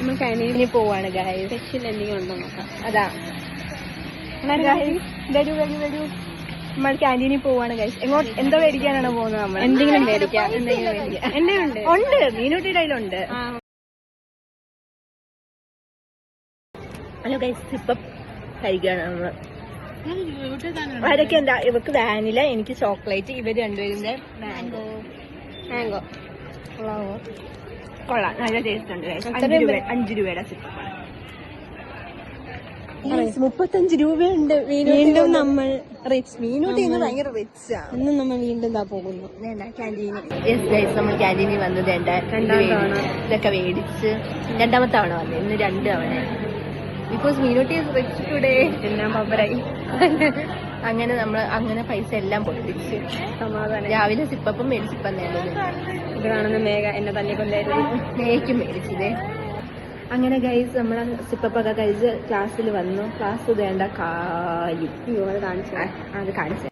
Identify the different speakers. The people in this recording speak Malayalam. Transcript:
Speaker 1: നമ്മൾ കാനീനിൽ പോവാണ് ഗായ്. സ്പെഷ്യൽ എന്തെങ്കിലും ഉണ്ടോ നോക്കാം. അതാ വരൂ വരൂ വരൂ. നമ്മൾ ക്യാൻറ്റീനിൽ പോവാണ് ഗൈസ്. എന്തോ മേടിക്കാനാണ് പോകുന്നത് നമ്മൾ? എന്തെങ്കിലും മേടിക്കാം. എന്റെ ഉണ്ട് മീനൂട്ടിയുടെ കയ്യിലുണ്ട്. ഹലോ ഗൈസ്, ഇപ്പം കഴിക്കുകയാണ് നമ്മള്. ആരൊക്കെ എന്താ? ഇവക്ക് വാനില, എനിക്ക് ചോക്ലേറ്റ്, ഇവര് രണ്ടുപേരുടെ മാംഗോ. കൊള്ളാം, നല്ല ടേസ്റ്റ് ഉണ്ട്. 5 രൂപയുടെ സിപ്പപ്പാണ്. 35 രൂപയുണ്ട്. വീണ്ടും നമ്മൾ റിച്ച്. മീനൂട്ടി ഇന്ന് ഭയങ്കര റിച്ച് ആണ്. ഇന്ന് നമ്മൾ വീണ്ടും പോകുന്നു ക്യാൻറ്റീനിൽ. യെസ് ഗൈസ്, നമ്മൾ ക്യാൻറ്റീനിൽ വന്നത് ഇതൊക്കെ മേടിച്ച് രണ്ടാമത്തെ തവണ വന്നത്. ഇന്ന് 2 തവണ. Because Meenutty is rich today. എല്ലാം പവറായി. അങ്ങനെ പൈസ എല്ലാം പൊട്ടിച്ച് സമാധാനം. രാവിലെ സിപ്പപ്പം മേടിച്ചിപ്പം നേടുന്നത്. ഇത് കാണുന്ന മേഘ എന്നെ തന്നെ കൊണ്ടായിരുന്നു. മേഘയ്ക്കും മേടിച്ചതേ. അങ്ങനെ ഗൈസ്, നമ്മൾ സിപ്പപ്പൊക്കെ കഴിച്ച് ക്ലാസ്സിൽ വന്നു. ക്ലാസ് വേണ്ട കായും അത് കാണിച്ചു.